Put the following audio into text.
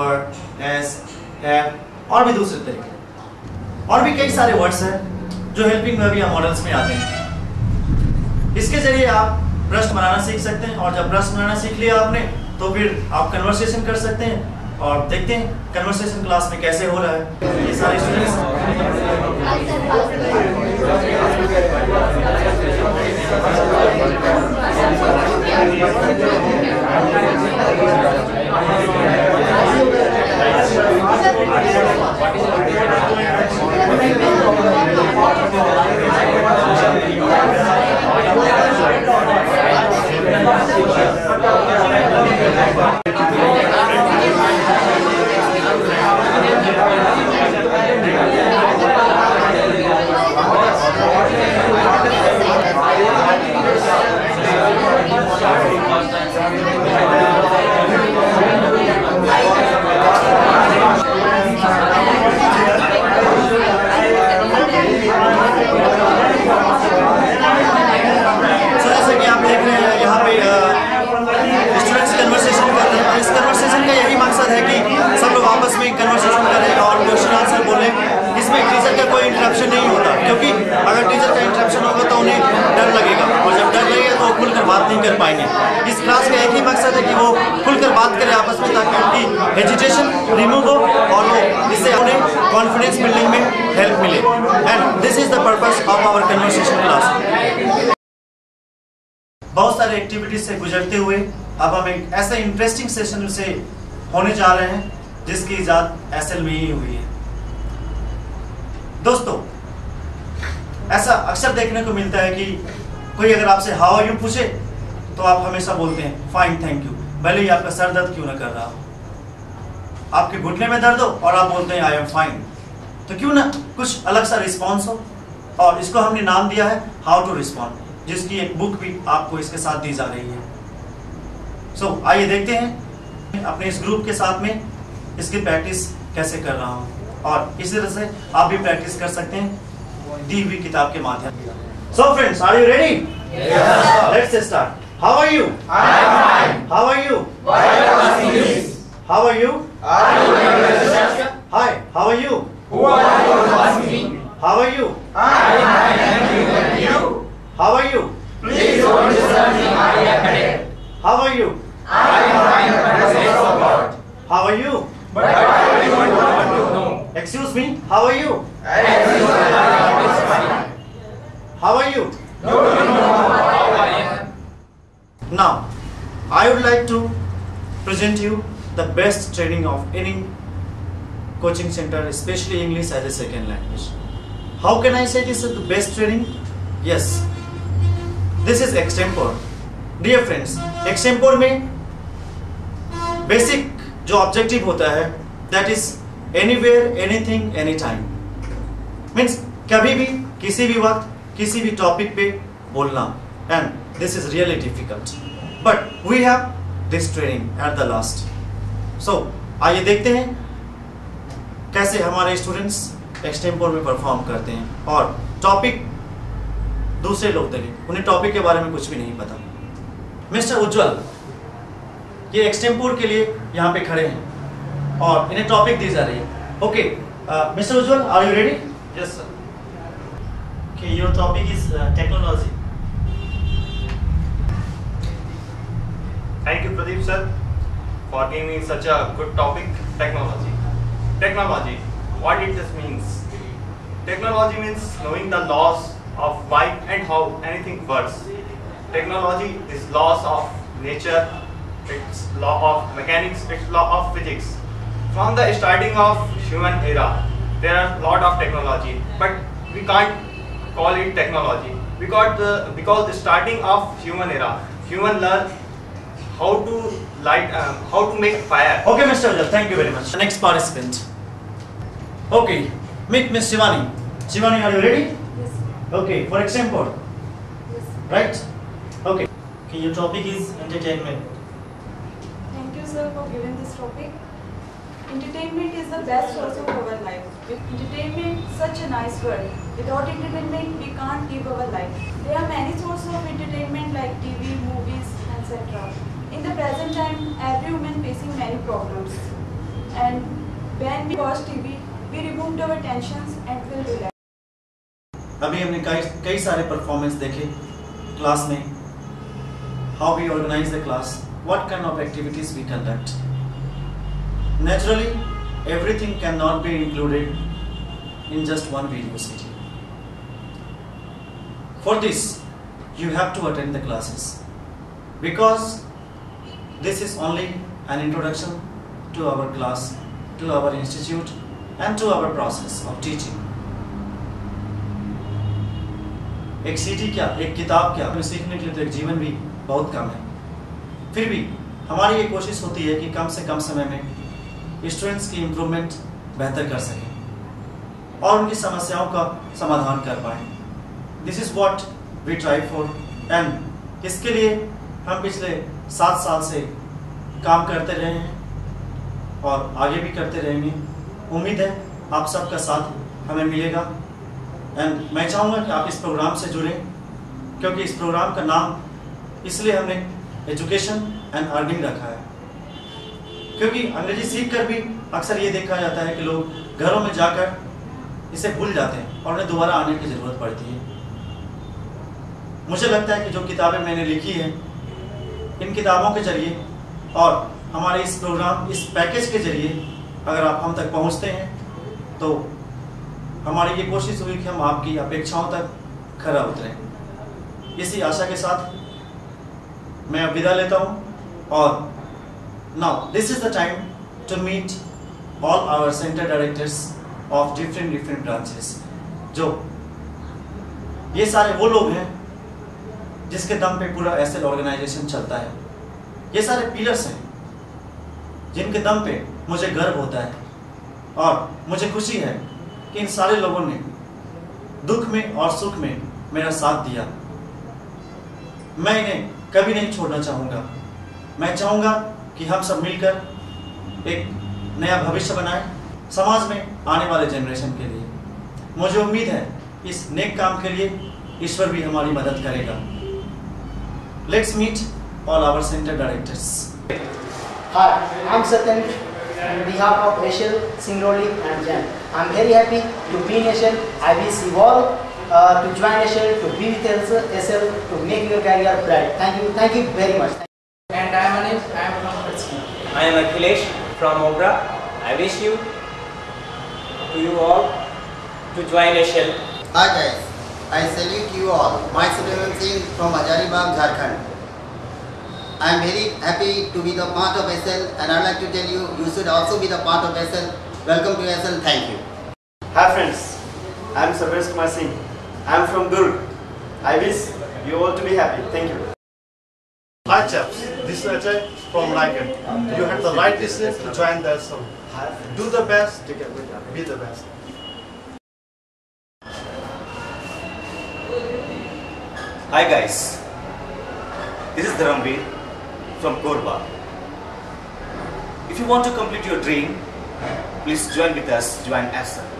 Word, S, have और भी दूसरे तरीके और भी कई सारे वर्ड्स हैं जो हेल्पिंग वर्ब या मॉडल्स में आते हैं। इसके जरिए आप प्रश्न बनाना सीख सकते हैं और जब प्रश्न बनाना सीख लिया आपने तो फिर आप कन्वर्सेशन कर सकते हैं और देखते हैं कन्वर्सेशन क्लास में कैसे हो रहा है। ये सारे स्टूडेंट्स कन्वर्सेशन करें और क्वेश्चन आंसर बोले। इसमें टीचर का कोई इंटरप्शन नहीं होता, क्योंकि अगर टीचर का इंटरप्शन होगा तो उन्हें डर लगेगा और जब डर लगेगा तो वो खुलकर बात नहीं कर पाएंगे। इस क्लास का एक ही मकसद है कि वो खुलकर बात करें आपस में, ताकि उनकी हेजिटेशन रिमूव हो और वो इससे उन्हें कॉन्फिडेंस बिल्डिंग में हेल्प मिले। And this is the purpose of our conversation class. बहुत सारे एक्टिविटीज से गुजरते हुए अब हम एक ऐसा इंटरेस्टिंग सेशन से होने जा रहे हैं जिसकी इजाद एसएल में ही हुई है। दोस्तों, ऐसा अक्सर देखने को मिलता है कि कोई अगर आपसे हाउ आर यू पूछे तो आप हमेशा बोलते हैं फाइन थैंक यू, भले ही आपका सर दर्द क्यों ना कर रहा हो। आपके घुटने में दर्द हो और आप बोलते हैं आई एम फाइन, तो क्यों ना कुछ अलग सा रिस्पॉन्स हो। और इसको हमने नाम दिया है हाउ टू रिस्पॉन्ड, जिसकी एक बुक भी आपको इसके साथ दी जा रही है। सो आइए देखते हैं अपने इस ग्रुप के साथ में इसकी प्रैक्टिस कैसे कर रहा हूँ और इसी तरह से आप भी प्रैक्टिस कर सकते हैं दी हुई किताब के माध्यम से। So friends, are you ready? Let's start. How are you? I am fine. How are you? How are you? Hi, how are you? Who are you asking? How are you? I am fine, thank you. And you? How are you? Please don't disturb me. I am dead. How are you? I am fine, by the grace of God. How are you? But I don't want to know. Excuse me, how are you? Excuse me, I am fine. How are you? No, how I am. Now, I would like to present you the best training of any coaching center, especially English as a second language. How can I say this is the best training? Yes, this is extempore. Dear friends, extempore में basic जो objective होता है that is anywhere, anything, anytime. Means कभी भी, किसी भी वक्त, किसी भी topic पे बोलना. And this is really difficult. But we have this training at the last. So आइए देखते हैं कैसे हमारे स्टूडेंट्स एक्सटेम्पोर में परफॉर्म करते हैं और टॉपिक दूसरे लोग देंगे, उन्हें टॉपिक के बारे में कुछ भी नहीं पता। मिस्टर उज्जवल ये एक्सटेम्पोर के लिए यहाँ पे खड़े हैं और इन्हें टॉपिक दी जा रही है। Okay mister Ujjwal, are you ready? Yes, sir. Okay, your topic is technology. Thank you, Pradeep sir, for giving me such a good topic, technology. Technology, what it just means? Technology means knowing the laws of why and how anything works. Technology is laws of nature, it's law of mechanics, it's law of physics. From the starting of human era, there are a lot of technology, but we can't call it technology because the starting of human era, human learn how to light, how to make fire. Okay, Mr. Uज्जवल, thank you very much. Next participant. Okay, meet Miss Shivani. Shivani, are you ready? Yes. Okay, for example, Yes. right? Okay. Okay, your topic is entertainment. Thank you, sir, for giving this topic. Entertainment is the best source of our life. Entertainment, such a nice word. Without entertainment, we can't live our life. There are many sources of entertainment like TV, movies, etc. In the present time, every woman facing many problems. and when we watch TV, we removed our tensions and feel relaxed. अभी हमने कई सारे performance देखे class में, how we organize the class, what kind of activities we conduct. Naturally, everything cannot be included in just one video CD. For this, you have to attend the classes, because this is only an introduction to our class, to our institute, and to our process of teaching. एक सीटी क्या, एक किताब क्या, हमें सीखने के लिए तो एक जीवन भी बहुत कम है। फिर भी हमारी ये कोशिश होती है कि कम से कम समय में स्टूडेंट्स की इम्प्रूवमेंट बेहतर कर सकें और उनकी समस्याओं का समाधान कर पाएँ। This is what we try for, and इसके लिए हम पिछले 7 साल से काम करते रहे हैं और आगे भी करते रहेंगे। उम्मीद है आप सबका साथ हमें मिलेगा, एंड मैं चाहूँगा कि आप इस प्रोग्राम से जुड़ें, क्योंकि इस प्रोग्राम का नाम इसलिए हमने एजुकेशन एंड अर्निंग रखा है, क्योंकि अंग्रेजी सीख कर भी अक्सर ये देखा जाता है कि लोग घरों में जाकर इसे भूल जाते हैं और उन्हें दोबारा आने की ज़रूरत पड़ती है। मुझे लगता है कि जो किताबें मैंने लिखी हैं, इन किताबों के जरिए और हमारे इस प्रोग्राम, इस पैकेज के जरिए अगर आप हम तक पहुंचते हैं तो हमारी ये कोशिश हुई कि हम आपकी अपेक्षाओं तक खरा उतरें। इसी आशा के साथ मैं अब विदा लेता हूं, और now this is the time to meet all our centre directors of different branches. जो ये सारे वो लोग हैं जिसके दम पे पूरा एसएल ऑर्गेनाइजेशन चलता है। ये सारे पिलर्स हैं जिनके दम पे मुझे गर्व होता है और मुझे खुशी है कि इन सारे लोगों ने दुख में और सुख में मेरा साथ दिया। मैं इन्हें कभी नहीं छोड़ना चाहूँगा। मैं चाहूँगा कि हम सब मिलकर एक नया भविष्य बनाएं समाज में आने वाले जनरेशन के लिए। मुझे उम्मीद है इस नेक काम के लिए ईश्वर भी हमारी मदद करेगा। Let's meet all our center directors. Hi, I'm Satyan on behalf of Rachel, Singroli and Jan. I'm very happy to be in SL. I wish you all to join SL, to be with SL, to make your career bright. Thank you very much. And I am Anish, I am from Pratsina. I am Akhilesh from Ogra. I wish you all to join SL. Hi guys, I salute you all. My Sulaiman Singh from Hazaribagh, Jharkhand. I am very happy to be the part of SL, and I would like to tell you, you should also be the part of SL. Welcome to SL. Thank you. Hi friends, I am Sarvesh Kumar Singh. I am from Durg. I wish you all to be happy. Thank you. Hi chaps, this is Ajay from Raigad. You had the right decision to join the SL. Do the best, be the best. Hi guys, this is Dharamveer from Korba. If you want to complete your dream, please join with us, join SL.